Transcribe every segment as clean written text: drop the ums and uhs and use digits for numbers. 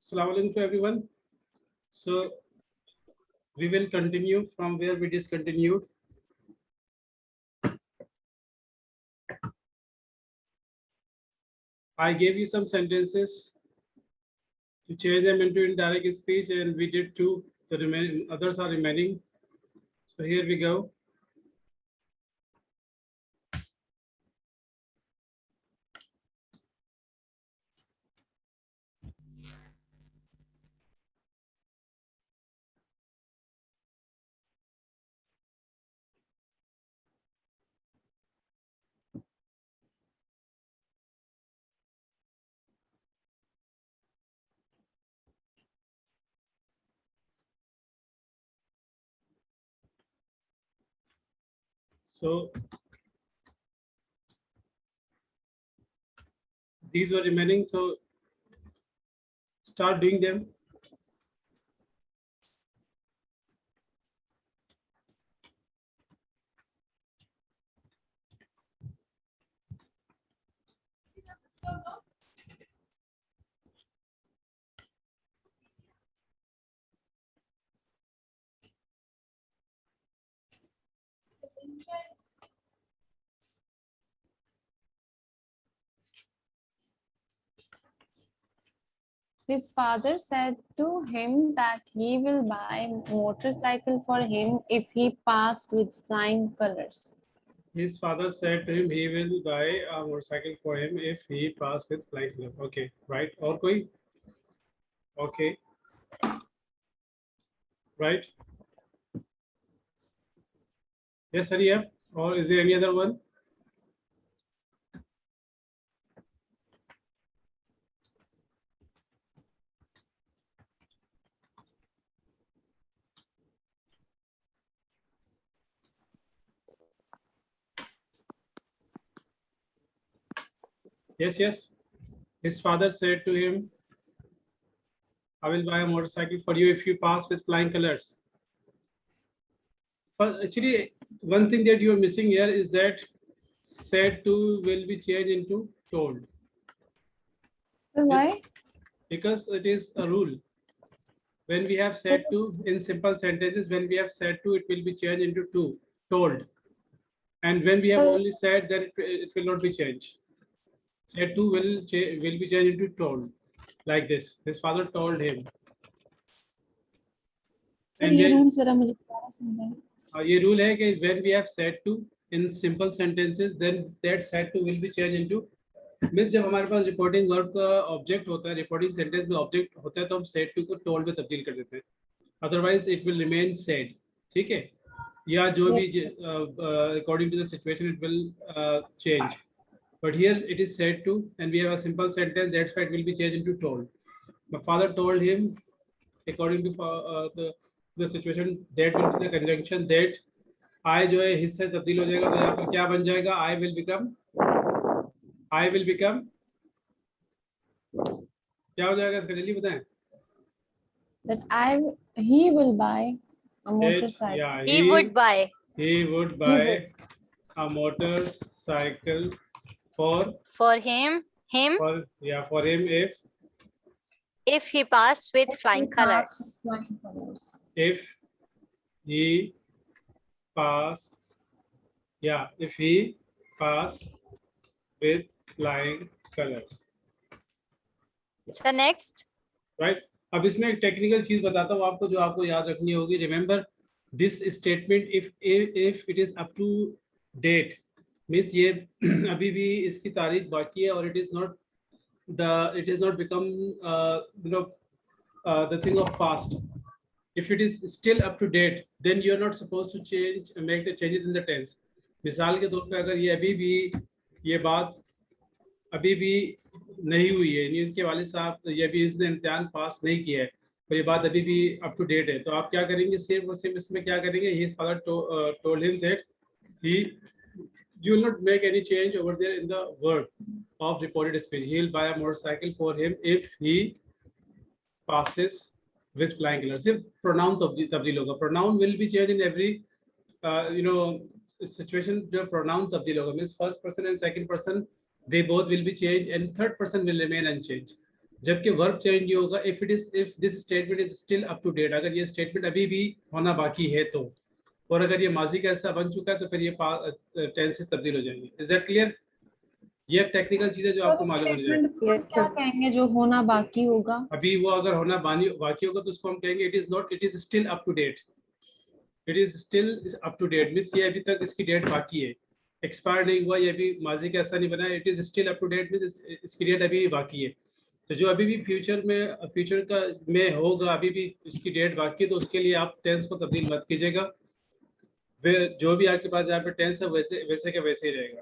Assalamu alaikum to everyone. So we will continue from where we discontinued. I gave you some sentences to change them into indirect speech, and we did two. The remaining others are remaining. So here we go. So these were remaining. So start doing them. His father said to him that he will buy a motorcycle for him if he passed with flying colors. His father said to him he will buy a motorcycle for him if he passed with flying color. Okay, right? Or koi? Okay. Right? Yes, Hariya? Or is there any other one? Yes, yes. His father said to him, I will buy a motorcycle for you if you pass with flying colors. But actually, one thing that you are missing here is that said to will be changed into told. So why? Because it is a rule. When we have said to in simple sentences, when we have said to, it will be changed into to, told. And when we have So- only said, that it will not be changed. Said to will be changed into told. Like this. His father told him. Sir And ये then, rule जरा मुझे दोबारा समझाएं. ये rule है कि when we have said to in simple sentences, then that said to will be changed into means जब हमारे पास रिपोर्टिंग वर्ब का ऑब्जेक्ट होता है, रिपोर्टिंग सेंटेंस में ऑब्जेक्ट होता है, तो हम सेड टू को टोल्ड में तब्दील कर देते हैं. Otherwise it will remain said. ठीक है, या जो भी according to the situation it will change. But here it is said to, and we have a simple sentence. That's why it will be changed into told. My father told him, according to the situation, that will be the conjunction that I जो है हिस्से तब्दील हो जाएगा, तो यहाँ पर क्या बन जाएगा? I will become. क्या हो जाएगा इसका? जल्दी बताएं. That he will buy a motorcycle. Yeah, He would buy He would buy a motorcycle for him for him if he passed with flying colors. Flying colors. if he passed. Yeah, if he passed with flying colors. So next, Right. अब इसमें एक technical चीज बताता हूँ आपको, जो आपको याद रखनी होगी. Remember this statement if it is up to date means ये अभी भी इसकी तारीख बाकी है, और it is not become the thing of past. If it is still up to date, then you are not supposed to make the changes in the tense. मिसाल के तौर पे अगर ये अभी भी ये बात अभी भी नहीं हुई है, यानी उनके वालिद साहब ये भी इसने इम्तिहान पास नहीं किया है, तो ये बात अभी भी अप टू डेट है, तो आप क्या करेंगे? सिर्फ और सिर्फ इसमें क्या करेंगे? His father told him that you will not make any change over there in the word of reported speech. He will buy a motorcycle for him if he passes with flying colors. सिर्फ pronoun तब्दील होगा. Pronoun will be changed in every situation. जो pronoun तब्दील होगा means first person and second person they both will be changed, and third person will remain unchanged. जबकि verb change नहीं होगा if this statement is still up to date, अगर ये statement अभी भी होना बाकी है तो, और अगर ये माजी का हिस्सा बन चुका है तो फिर ये टेंसेस तब्दील हो जाएंगे। Is that clear? ये टेक्निकल चीज है जो आपको मालूम होनी चाहिए। स्टेटमेंट क्या कहेंगे जो होना बाकी होगा? अभी वो अगर होना बाकी होगा तो उसको हम कहेंगे it is still up to date. It is still up to date means ये अभी तक इसकी डेट बाकी है, एक्सपायर नहीं हुआ, ये अभी माजी का ऐसा नहीं बना है। It is still up to date means इसकी डेट अभी भी बाकी है। तो जो अभी भी फ्यूचर का में होगा, अभी भी इसकी डेट बाकी है, तो उसके लिए आप टेंस को तब्दील मत कीजिएगा, जो भी आपके पास यहाँ पे टेंस है वैसे वैसे के वैसे ही रहेगा।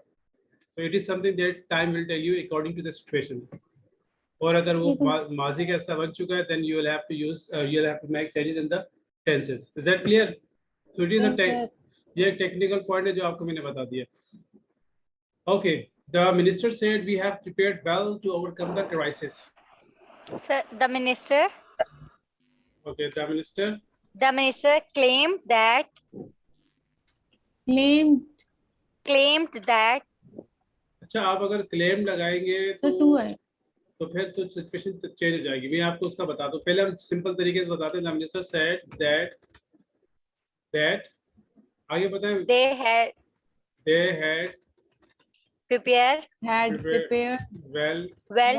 तो it is something that time will tell you according to the situation. और अगर वो माजी का हिस्सा बन चुका है then you will have to make changes in the tenses. Is that clear? So it is ये टेक्निकल पॉइंट है जो आपको मैंने बता दिया। Okay, the minister said we have prepared well to overcome the crisis. Sir, the minister okay, the minister claimed that अच्छा, आप अगर क्लेम लगाएंगे टू है तो फिर तो सिचुएशन चेंज हो जाएगी। मैं आपको उसका बता दूं, पहले हम सिंपल तरीके से बताते हैं। द मिनिस्टर सेड दैट आगे बताएं। they had prepared prepared well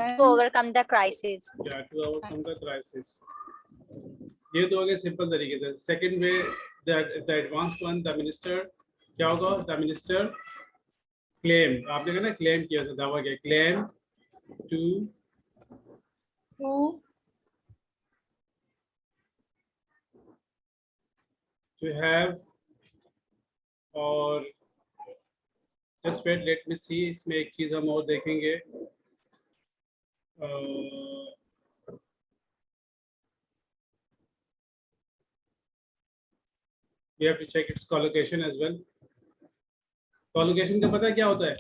to overcome the crisis. to overcome the crisis। ये तो हो गया सिंपल तरीके से। Second way, the advance one, the minister क्या होगा? द मिनिस्टर क्लेम, आपने कहा ना क्लेम किया, दावा किया, क्लेम to have, और जस्ट वेट लेट मी सी, इसमें एक चीज हम और देखेंगे। we have to check its collocation as well। collocation का पता है क्या होता है?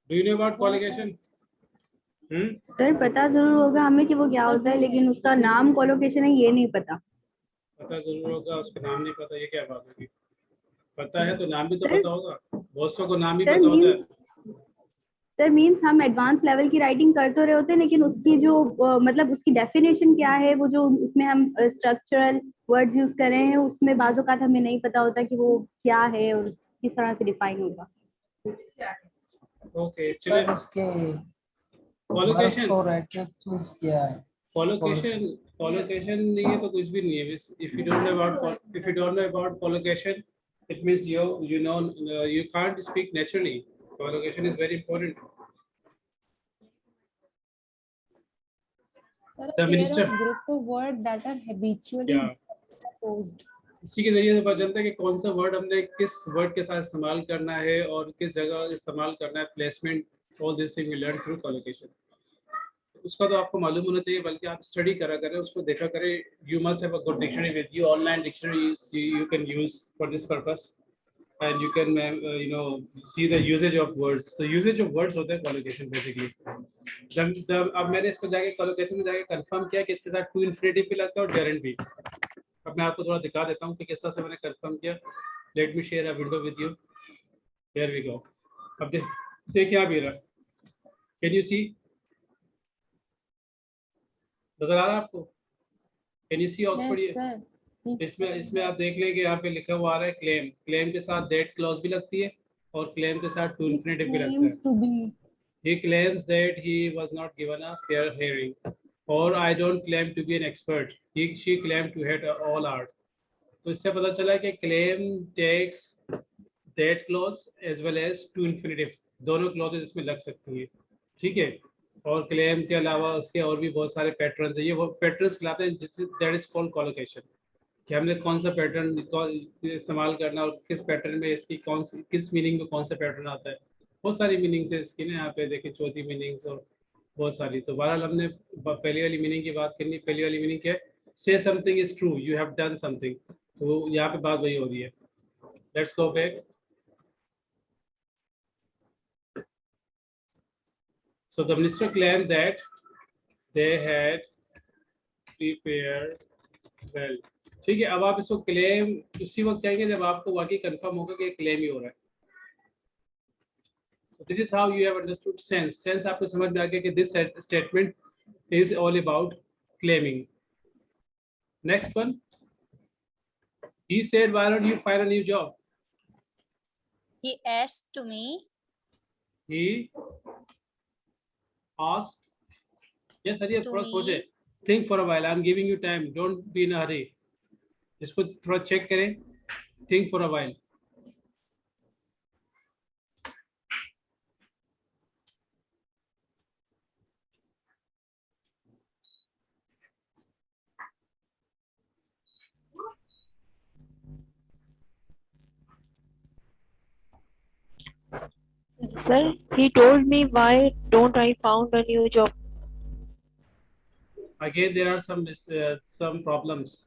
do you know about collocation? Sir पता जरूर होगा हमें कि वो क्या होता है, लेकिन उसका नाम कोलोकेशन है ये नहीं पता। पता जरूर होगा, उसका नाम नहीं पता, ये क्या बात होगी? पता है तो नाम भी तो सर, पता होगा, बहुत सौ को नाम भी सर पता होता है। सर मीन्स हम एडवांस लेवल की राइटिंग कर तो रहे होते हैं, लेकिन उसकी जो मतलब उसकी डेफिनेशन क्या है, वो जो उसमें हम स्ट्रक्चरल वर्ड्स यूज कर रहे हैं उसमें बाजू का हमें नहीं पता होता कि वो क्या है और किस तरह से डिफाइन होगा। ओके, चलिए। उसके collocation और एडजेक्टिव्स क्या है? collocation नहीं है तो कुछ भी नहीं है। if you don't know about collocation, it means you can't speak naturally। collocation is very important। Sir, The a minister- pair of group of words that are habitually used। इसी के जरिए से पता चलता है कि कौन सा वर्ड हमने किस वर्ड के साथ इस्तेमाल करना है और किस जगह इस्तेमाल करना है, placement, all this thing we learn through collocation। उसका तो आपको मालूम होना चाहिए, बल्कि आप स्टडी करा करें, उसको देखा करें। You must have a good dictionary with you, online dictionary you can use for this purpose, and you can see the usages of words. तो यूजेज ऑफ वर्ड्स होते हैं collocation बेसिकली। अब मैंने इसको जाके collocation में जाके कंफर्म किया कि इसके साथ टू इन्फिनेटिव भी लगता है और gerund भी। अब मैं आपको थोड़ा दिखा देता हूँ कि किस तरह से मैंने कंफर्म किया। Let me share a window with you. Here we go. अब देखिए आप, ये रहा, कैन यू सी? नजर आ रहा है आपको? Can you see Oxford? इसमें आप देख लेंगे यहाँ पे लिखा हुआ आ रहा है क्लेम। क्लेम के साथ दैट क्लॉज भी लगती है और क्लेम के साथ टू इन्फिनेटिव भी लगता है। He claims that he was not given a fair hearing, or I don't claim to be an expert। She claimed to hate all art। तो इससे पता चला कि claim takes that clause as well as to infinitive, दोनों clauses इसमें लग सकती है, ठीक है। और क्लेम के अलावा उसके और भी बहुत सारे पैटर्न्स हैं। ये वो पैटर्न्स कहलाते हैं जिससे दैट इज कॉल्ड collocation, कि हमने कौन सा पैटर्न इस्तेमाल करना और किस पैटर्न में इसकी किस मीनिंग में कौन सा पैटर्न आता है। बहुत सारी मीनिंग्स है इसकी ना, यहाँ पे देखिए चौथी मीनिंग्स और बहुत सारी। तो बहरहाल हमने पहली वाली मीनिंग की बात करनी। पहली वाली मीनिंग क्या है? से something is true, you have done something. तो यहाँ पे बात वही हो रही है। Let's go back. So the minister claimed that they had prepared well। ठीक है, अब आप इसको क्लेम उसी वक्त कहेंगे जब आपको वाकई कंफर्म होगा कि क्लेम ही हो रहा है। So this is how you have understood sense. Sense आपको समझ में आ गया कि this statement is all about claiming. Next one. He said, why don't you find a new job? He asked to me. He asked. Yes, Hariya, To थोड़ा me. सोचे. Think for a while. I'm giving you time. Don't be in a hurry. इसको थोड़ा check करें. Think for a while. Sir, he told me why don't I found a new job. Again, there are some problems.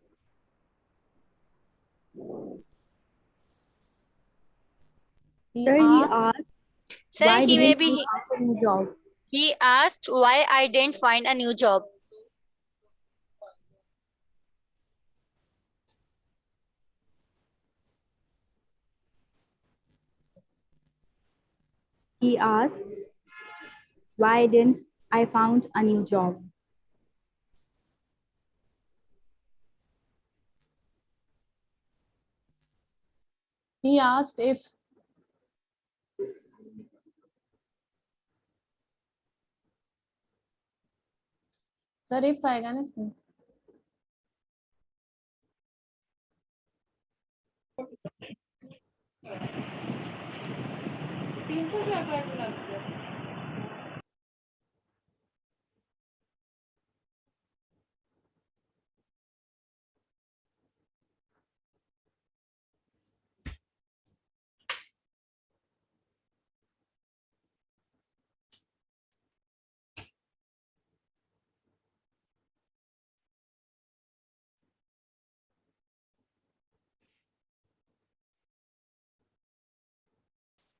He Sir, he asked, asked Sir, why he didn't maybe you find a new job? he asked why I didn't find a new job. He asked why didn't I found a new job? he asked if sir if आएगा ना इसमें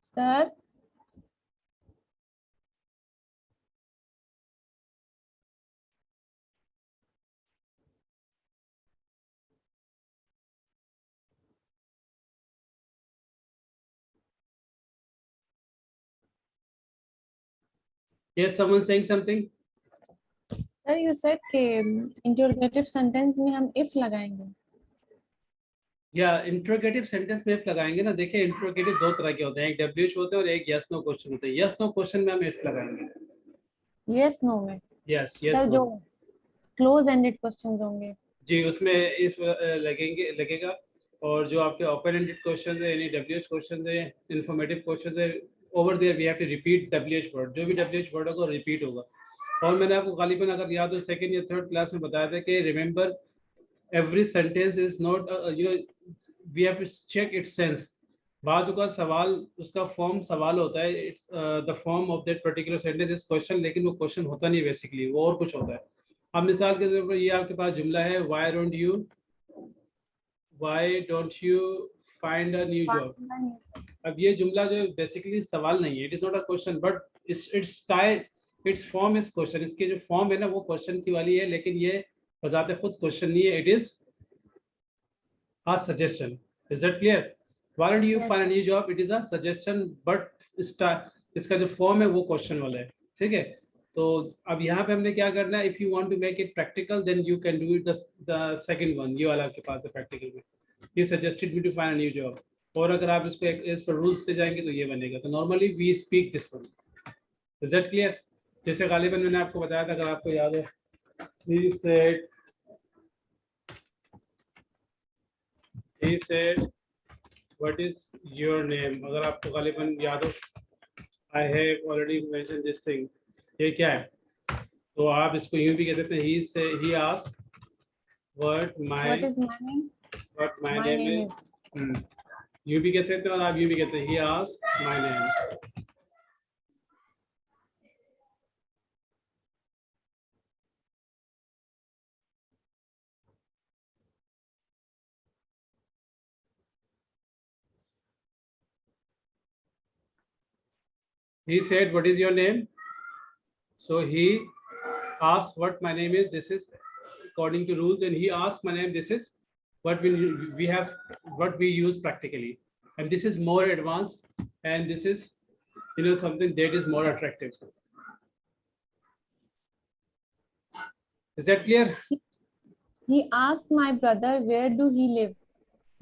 sir Yes, someone saying something? Sir you said कि interrogative sentence में हम if लगाएंगे या interrogative sentence में if लगाएंगे ना. देखिए इंट्रोगेटिव दो तरह के होते हैं, एक डब्ल्यूएच होते हैं और एक यस नो क्वेश्चन होते हैं. यस नो क्वेश्चन में हम if लगाएंगे. yes no में यस यस सर जो close ended questions होंगे जी, उसमें if लगेगा. और जो आपके ओपन एंडेड क्वेश्चन है यानी डब्ल्यूएच क्वेश्चन है, इंफॉर्मेटिव क्वेश्चन है, over there we have to repeat WH word. जो भी डब्ल्यूएच वर्ड होगा रिपीट होगा. और मैंने आपको गालिबन अगर याद हो सेकंड या थर्ड क्लास में बताया था कि remember every sentence is not we have to check its sense. बाज़ का सवाल उसका फॉर्म सवाल होता है, it's the form of that particular sentence is question, लेकिन वो क्वेश्चन होता नहीं बेसिकली, वो और कुछ होता है. अब मिसाल के तौर पर ये आपके पास जुमला है, why don't you find a new job. अब ये जुमला जो बेसिकली सवाल नहीं है, it is not a question but it's type it's form is question. इसके जो फॉर्म है ना वो क्वेश्चन की वाली है, लेकिन ये बजाते खुद क्वेश्चन नहीं है, it is a suggestion. Is that clear? Why don't you Yes. find a new job? It is a suggestion, but इसका जो फॉर्म है वो क्वेश्चन वाला है. ठीक है, तो अब यहाँ पे हमने क्या करना है, if you want to make it practical then you can do it the second one. ये वाला आपके पास है प्रैक्टिकल में, he suggested me to find a new job. और अगर आप इसको इस पर रूल्स ले जाएंगे तो ये बनेगा. तो normally we speak this one. Is that clear? जैसे गालिबन मैंने आपको बताया था, अगर आपको याद है, he said what is your name. अगर आपको गालिबन याद हो, I have already mentioned this thing. ये क्या है? तो आप इसको यूं भी कह सकते हैं, he asked what what my is my name my my name name is. यूं भी कह सकते हैं और आप यूं भी कहते हैं, he asked my name. He said, what is your name? So he asked what my name is. This is according to rules, and he asked my name. This is what we have, what we use practically, and this is more advanced, and this is something that is more attractive. Is that clear? He asked my brother, where do he live?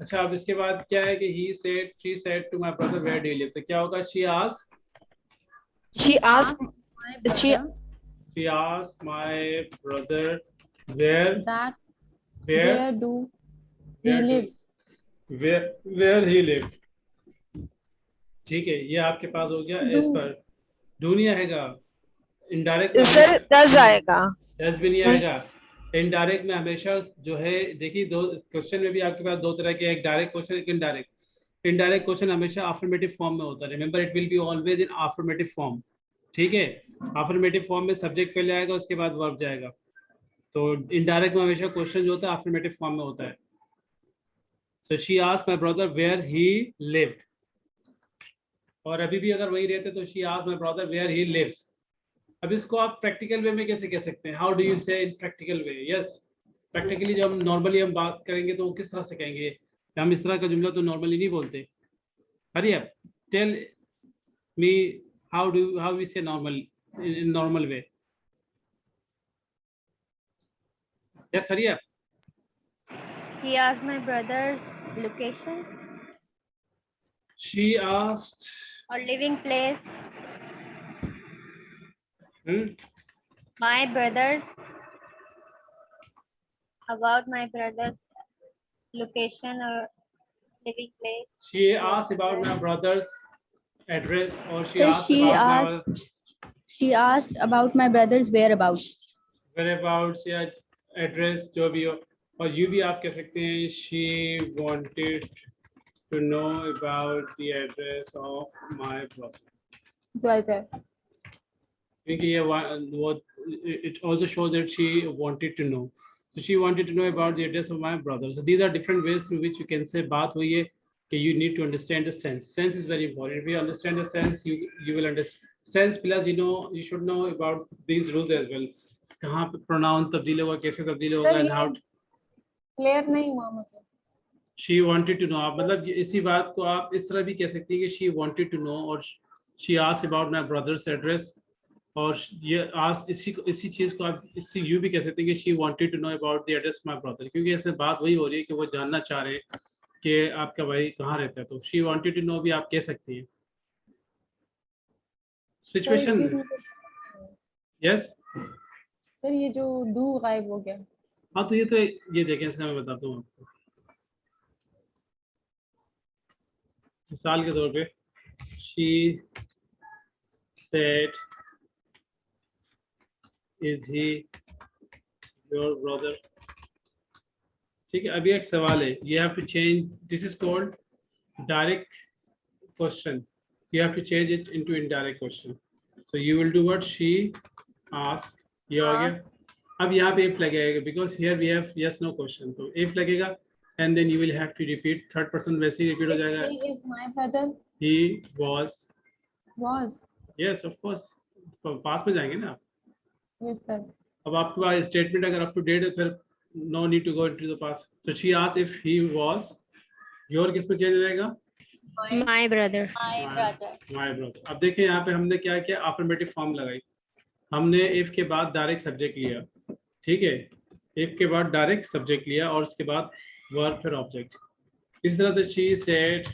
अच्छा, अब इसके बाद क्या है कि she said to my brother, where do you live? तो क्या होगा? She asked my brother where that where where do he live? where he lived. ठीक है, ये आपके पास हो गया एस पर। डू नहीं आएगा, इनडायरेक्ट सर डज आएगा, डज भी नहीं आएगा। इनडायरेक्ट में हमेशा जो है, देखिए दो क्वेश्चन में भी आपके पास दो तरह के, एक डायरेक्ट क्वेश्चन, एक इनडायरेक्ट। इनडायरेक्ट क्वेश्चन हमेशा अफर्मेटिव फॉर्म में होता है। Remember, it will be always in affirmative form. ठीक है, अफर्मेटिव फॉर्म में सब्जेक्ट पहले आएगा, उसके बाद वर्ब जाएगा। तो इनडायरेक्ट में हमेशा क्वेश्चन जो होता है अफर्मेटिव फॉर्म में होता है। So she asked my brother where he lived, और अभी भी अगर वही रहते तो she asked my brother where he lives. अब इसको आप प्रैक्टिकल वे में कैसे कह सकते हैं? हाउ डू यू से इन प्रैक्टिकल वे? यस, प्रैक्टिकली जब हम नॉर्मली हम बात करेंगे तो किस तरह से कहेंगे? हम इस तरह का जुमला तो नॉर्मली नहीं बोलते। Hurry up, tell me how we say normal in normal way. Yes, hurry up. He asked my brother's location She asked or living place. My brother's about my brother's location or living place. She asked about my brother's address, or she So asked about she asked about my brother's whereabouts. whereabouts या address जो भी हो। और you भी आप कह सकते हैं she wanted to know about the address of my brother, क्योंकि ये what it also shows that she wanted to know. So she wanted to know about the address of my brother. So these are different ways through which you can say बात हुई है कि you need to understand the sense. Sense is very important. If you understand the sense, you will understand sense, plus you should know about these rules as well. कहाँ पे pronoun तब्दील होगा, कैसे तब्दील होगा, and how क्लियर नहीं हुआ मुझे। she wanted to know, आप मतलब इसी बात को आप इस तरह भी कह सकती हैं कि she wanted to know, और she asked about my brother's address, और ये ask इसी चीज को आप इससे यू भी कह सकते हैं कि she wanted to know about the address of my brother, क्योंकि ऐसे बात वही हो रही है कि वो जानना चाह रहे हैं कि आपका भाई कहाँ रहता है। तो she wanted to know भी आप कह सकती हैं। सिचुएशन यस सर ये जो डू गायब हो गया। हाँ, तो ये देखें, इसका मैं बताता हूँ आपको। मिसाल के तौर पे she said, is he your brother? ठीक है, अभी एक सवाल है, you have to change, this is called direct question, you have to change it into indirect question. So you will do what she asked, ये हो गया। अब यहाँ पे if लगेगा, because here we have yes no question, तो if लगेगा and then you will have to repeat, third person वैसे ही repeat हो जाएगा। He is my brother. He was yes of course, पास में जाएंगे ना। Yes sir. अब आपके पास स्टेटमेंट अगर अप टू डेट है, फिर no need to go into the past. तो she asked if he was, your किस पे चेंज रहेगा? My brother. My brother. अब देखिए यहाँ पे हमने क्या किया, अफर्मेटिव फॉर्म लगाई। हमने इफ के बाद डायरेक्ट सब्जेक्ट लिया, ठीक है, इफ के बाद डायरेक्ट सब्जेक्ट लिया और उसके बाद वर्ब फिर ऑब्जेक्ट। इस तरह से she said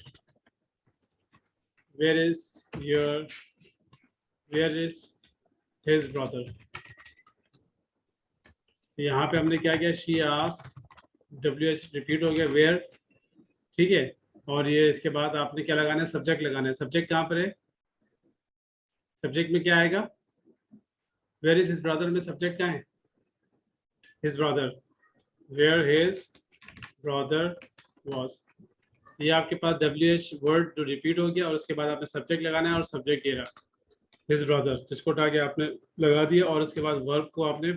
where is his brother. यहाँ पे हमने क्या किया, शी आस्क्ड, WH रिपीट हो गया, वेयर, ठीक है, और ये इसके बाद आपने क्या लगाना है, सब्जेक्ट लगाना है। सब्जेक्ट कहाँ पर है? सब्जेक्ट में क्या आएगा? वेयर इज हिज ब्रदर में सब्जेक्ट क्या है? His brother, where his brother was. ये आपके पास WH वर्ड जो रिपीट हो गया और उसके बाद आपने सब्जेक्ट लगाना है, और सब्जेक्ट ये रहा हिज ब्रदर, जिसको उठा के आपने लगा दिया, और उसके बाद वर्ब को आपने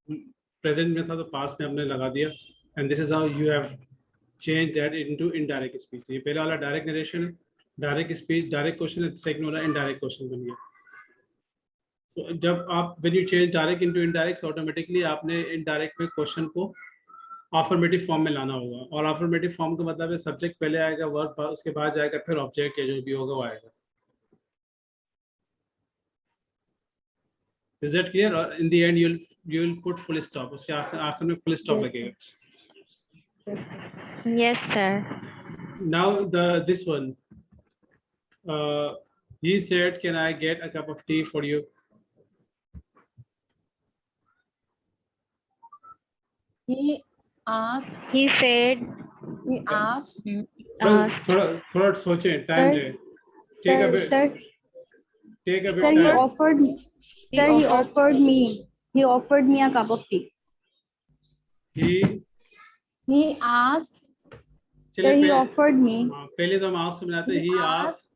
प्रेजेंट में था तो पास्ट में हमने लगा दिया। And this is how you have change that into indirect speech. ये पहला वाला डायरेक्ट नरेशन है, डायरेक्ट स्पीच, डायरेक्ट क्वेश्चन है, सेकंड वाला इनडायरेक्ट क्वेश्चन बन गया। तो जब आप when you change direct into indirect, automatically आपने इनडायरेक्ट में क्वेश्चन को अफर्मेटिव फॉर्म में लाना होगा, और अफर्मेटिव फॉर्म का मतलब है सब्जेक्ट पहले आएगा, वर्ब उसके बाद जाएगा, फिर ऑब्जेक्ट या जो भी होगा वो आएगा। Is that clear? Or in the end you'll put full stop. उसके आखिर में full stop Yes, लगेगा. Yes, sir. Now this one. He said, "Can I get a cup of tea for you?" He asked. He said, He asked. asked, थोड़ा सोचें. Time Sir, they. Take a bit. sir, Take a bit sir, he time. offered. Sir, he offered me. He offered me a cup of tea. He asked. चलिए Sir, he पहले offered me. पहले तो हम ask से मिलाते हैं. He He asked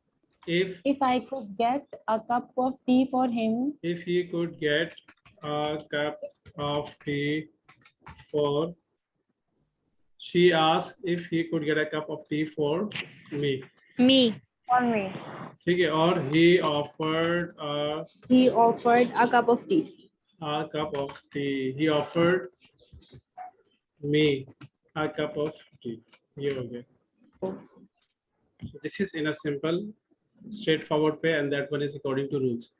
if I could get a cup of tea for him. if he could get a cup of tea for. She asked if he could get a cup of tea for me. me. For me. ठीक है. और he offered He offered a cup of tea. a cup of tea. He offered me a cup of tea. ये हो गया. So this is in a simple, straightforward way, and that one is according to rules.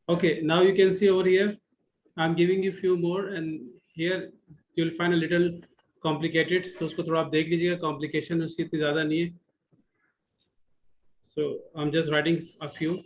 Okay, now you can see over here, I'm giving you few more, and here you'll find a little complicated. तो उसको थोड़ा आप देख लीजिएगा. Complication उसकी इतनी ज़्यादा नहीं है. So I'm just writing a few.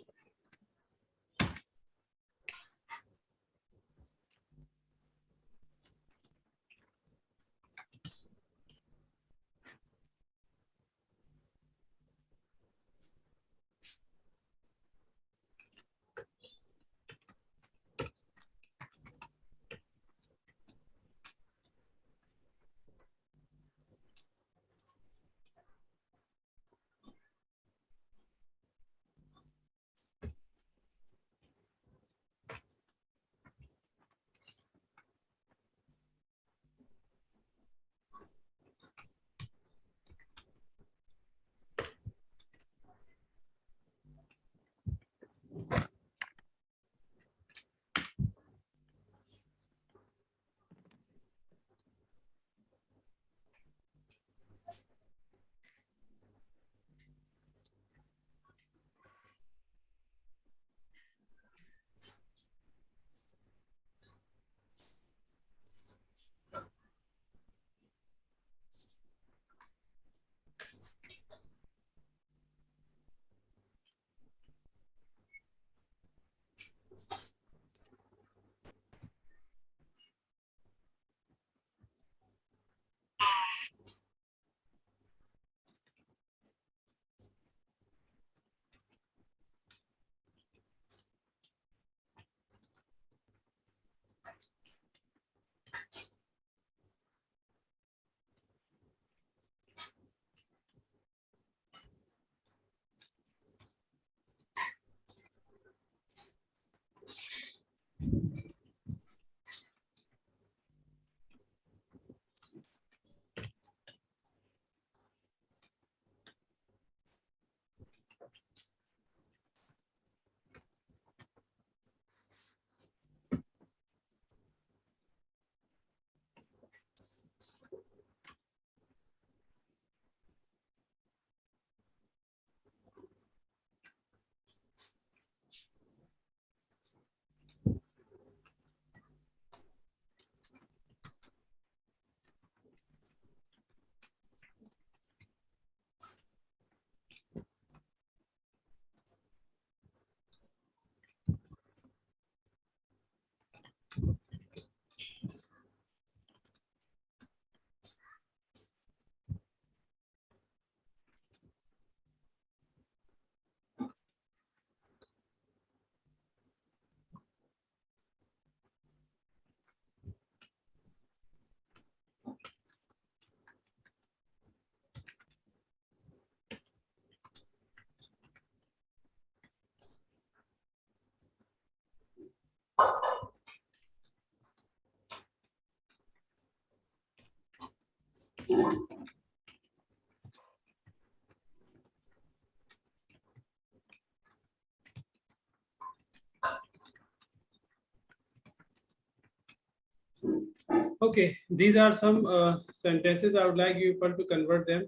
Okay, these are some sentences. I would like you people to convert them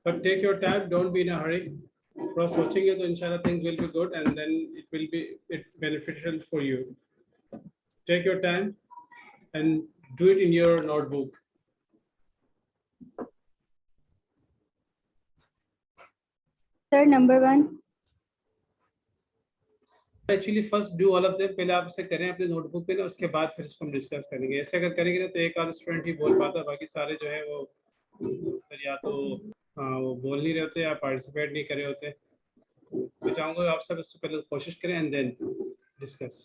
but take your time, don't be in a hurry. थोड़ा सोचेंगे तो इंशाल्लाह things will be good and then it will be beneficial for you. Take your time and do it in your notebook. Sir, number 1. Actually first do all of them. पहले आप इसे करें अपने notebook पे ना, उसके बाद फिर इसको हम डिस्कस करेंगे. ऐसे अगर करेंगे ना तो एक आध स्टूडेंट ही बोल पाता, बाकी सारे जो है वो फिर या तो वो बोल नहीं रहे होते या पार्टिसिपेट नहीं कर रहे होते. मैं चाहूँगा आप सब इससे पहले कोशिश करें एंड देन डिस्कस.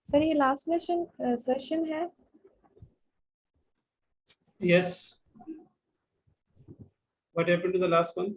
सर ये लास्ट सेशन है. Yes. What happened to the last one?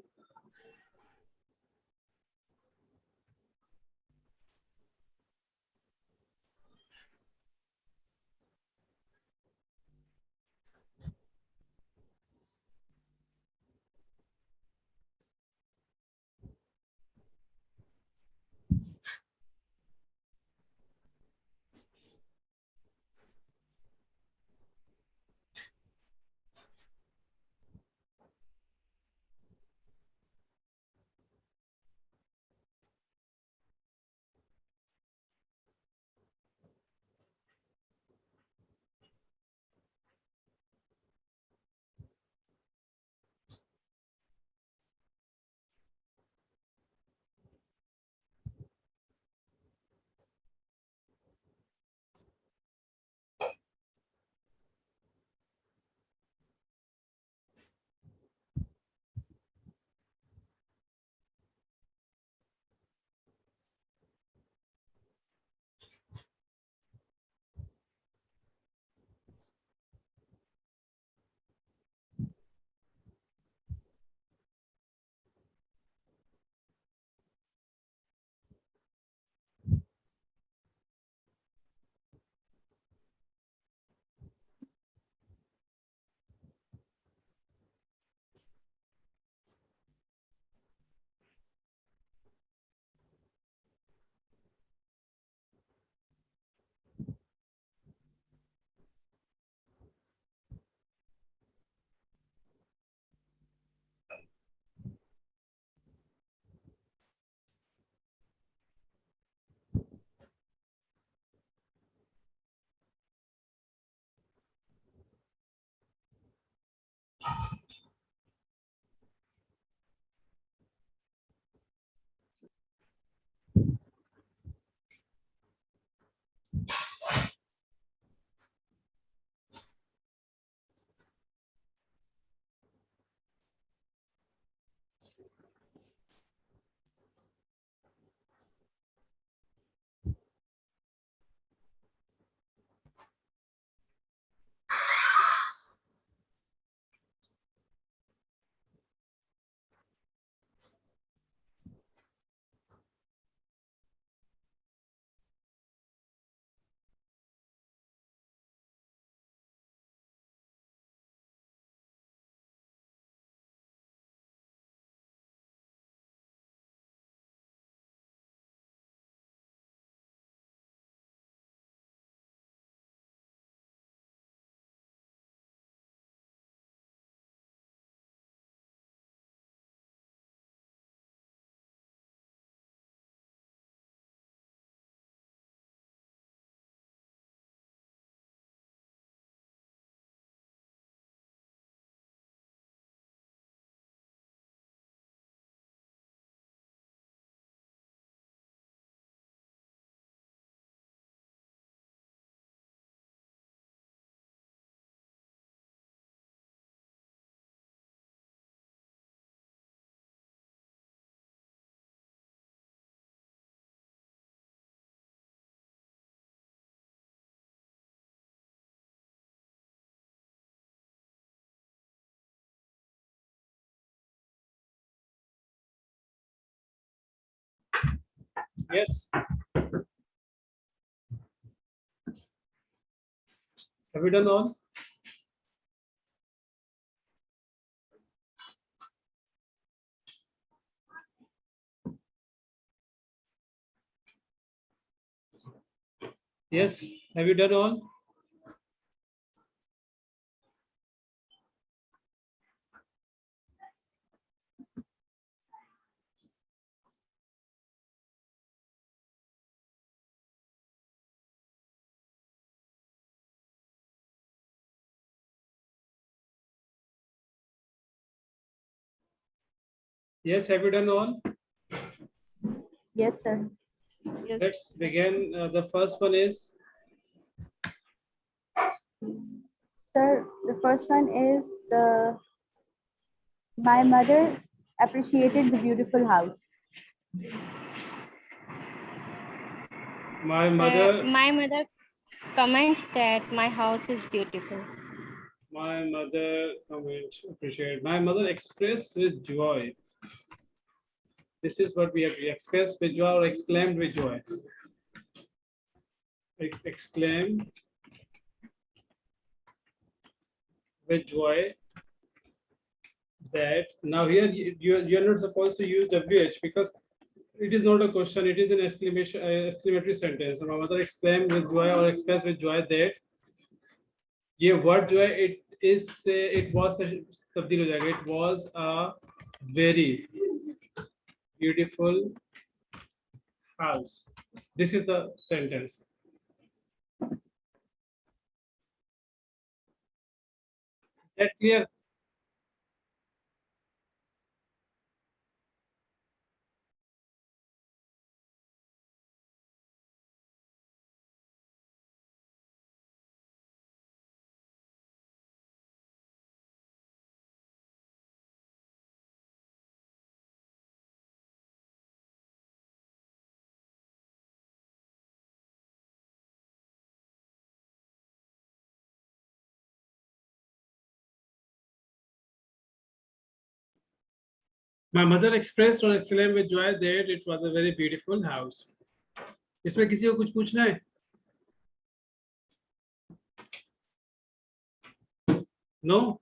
Yes. Have you done all? Yes. Have you done all? Yes. Have you done all? Yes, sir. Yes. Let's begin. The first one is Sir, the first one is my mother appreciated the beautiful house. my mother. My mother comments that my house is beautiful. My mother comment appreciate. My mother expressed with joy. This is what we have expressed with joy or exclaimed with joy. Exclaim with joy that now here you're not supposed to use WH because it is not a question, it is an exclamation exclamatory sentence. My mother exclaimed with joy or expressed with joy that ये word जो है it was तब्दील हो जाएगा. It was a very beautiful house. This is the sentence. Is that clear? My mother expressed or exclaimed with joy that it was a very beautiful house. इसमें किसी को कुछ पूछना है? No?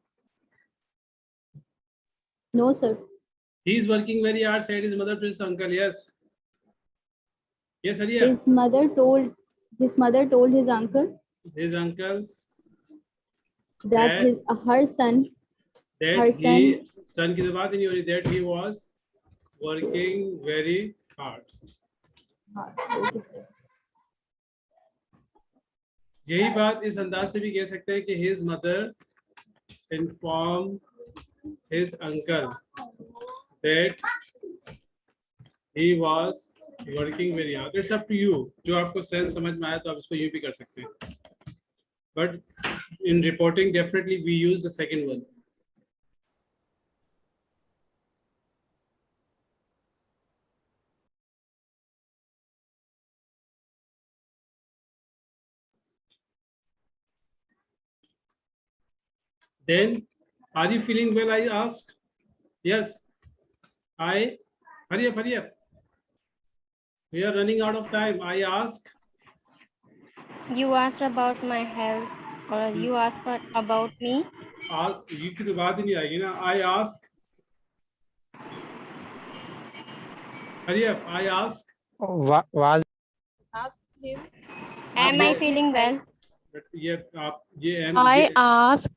No, sir. He is working very hard, said his mother to his uncle. Yes. Yes, Arya. His mother told his uncle His uncle that her son that he son की तो बात ही नहीं हो रही, that he was working very hard. okay, sir. यही बात इस अंदाज से भी कह सकते हैं कि his mother informed his uncle that he was working very hard. It's up to you. जो आपको सेंस समझ में आया तो आप इसको यूं भी कर सकते हैं. But in reporting, definitely we use the second one. Then, are you feeling well? I asked. Yes. Hurry up, hurry up. We are running out of time. I asked. You asked about my health or you asked about me. ये की तो बात ही नहीं आएगी ना. I asked. Hurry up. I asked. was Ask him. Am I feeling well? But ये आप ये I asked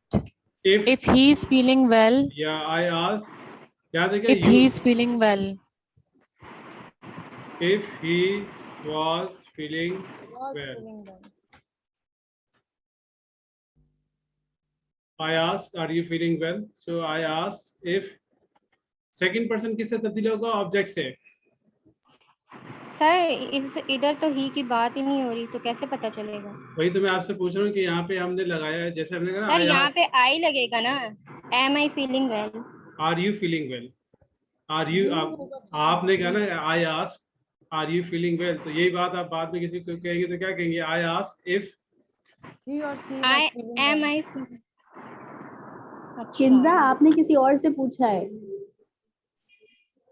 if he is feeling well. Yeah, I asked. याद है क्या? If he is feeling well. If he was feeling well. I asked, are you feeling well? So I asked if second person किससे तब्दील होगा? Object से. Sir इधर तो ही की बात ही नहीं हो रही तो कैसे पता चलेगा? वही तो मैं आपसे पूछ रहा हूँ कि यहाँ पे हमने लगाया है, जैसे हमने कहा सर यहाँ पे आई लगेगा ना. Am I feeling well? Are you feeling well? Are you आपने कहा ना I asked, are you feeling well? तो यही बात आप बाद में किसी को कहेंगे तो क्या कहेंगे? I asked if He or she I was feeling am well. I feeling. Kinza आपने किसी और से पूछा है.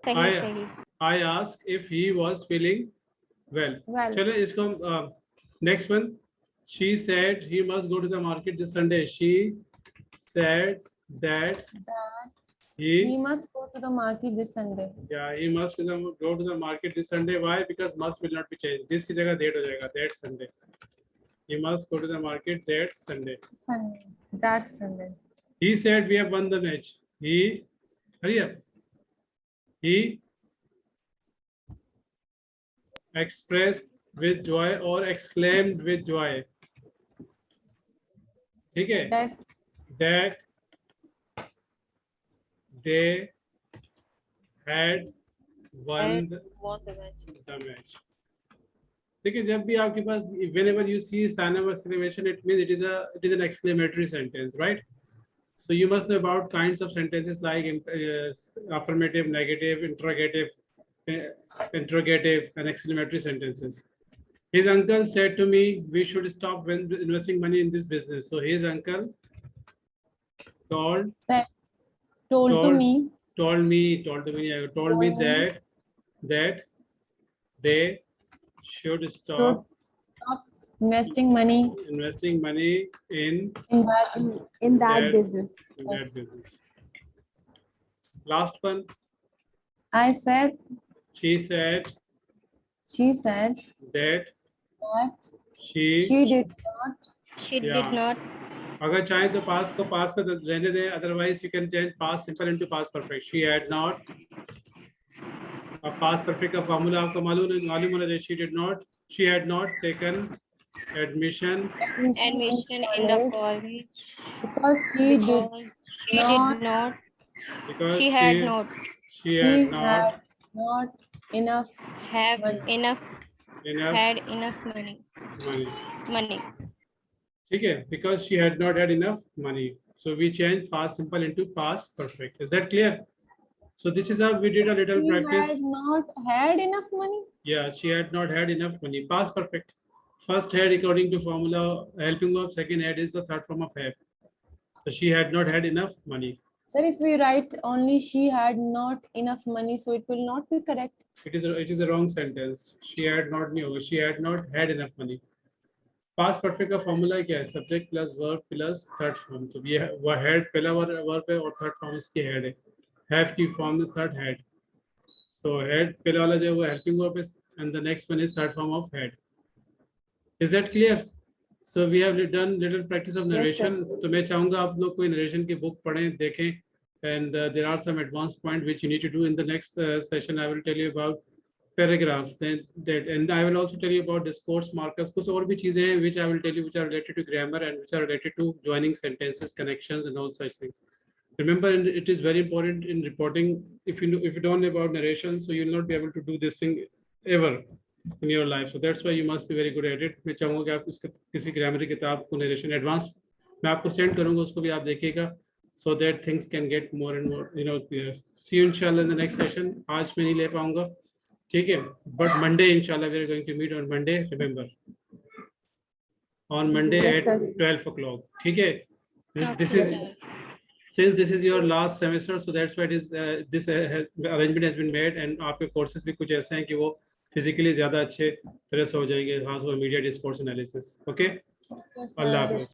सही सही. I asked if he was feeling well. Well, चलो इसको next one. She said he must go to the market this Sunday. She said that that he he must go to the market this Sunday. yeah, he must go to the market this Sunday. Why? Because must will not be changed. This की जगह that हो जाएगा. That Sunday. He must go to the market that Sunday. Sunday. That Sunday. He said we have won the match. He, hurry up. He expressed with joy or exclaimed with joy. ठीक है? That they had won the match. देखिए जब भी आपके पास whenever you see sign of exclamation, it means it is an exclamatory sentence, right? So you must know about kinds of sentences like affirmative, negative, interrogative, and exclamatory sentences. His uncle said to me, we should stop investing money in this business. So his uncle told me that they should stop investing money in that business. Yes. business. Last one. She said that she did not. She Yeah. did not. अगर चाहे तो पास को पास पे रहने दें, otherwise you can change past simple into past perfect. She had not. अब past perfect का formula आपको मालूम होना चाहिए. She had not taken admission Admission in the college because she did not. because She had not she She had had not not enough have money. enough enough money. money. ठीक है? Because she had not had enough money. So we change past simple into past perfect. Is that clear? So this is how we did a little She practice. had not had enough money. Yeah, she had not had enough money. Past perfect. First had according to formula helping verb. Second had is the third form of have. So she had not had enough money. Sir, if we write only she had not enough money, so it will not be correct. It is a wrong sentence. She had not had enough money. Past perfect का formula क्या है? Subject plus verb plus third form. तो ये वो had पहला verb है और third form इसकी had है. Have की form में third had. So had पहला वाला जो है वो helping verb है and the next one is third form of had. Is that clear? So we have done little practice of narration. तो मैं चाहूँगा आप लोग कोई narration की book पढ़ें देखें and there are some advanced point which you need to do in the next session. I will tell you about paragraph then that and I will also tell you about discourse markers. कुछ और भी चीजें हैं which I will tell you which are related to grammar and which are related to joining sentences, connections and all such things. Remember, it is very important in reporting. If you don't know about narration, so you will not be able to do this thing ever in your life. So that's why you must be very good at it. मैं चाहूँगा कि आप इसके किसी grammar की किताब को narration advanced मैं आपको send करूँगा उसको भी आप देखिएगा so that things can get more and more clear. See you inshallah in the next session. आज मैं नहीं ले पाऊँगा, ठीक है? But Monday inshallah we are going to meet on Monday. Remember, on Monday Yes, at sir. 12 o'clock. ठीक है? This is since this is your last semester, so that's why it is this arrangement has been made and आपके courses भी कुछ ऐसे हैं कि वो physically ज़्यादा अच्छे तरह से हो जाएंगे, खास वो immediate sports analysis. Okay? Yes, sir. Allah Hafiz.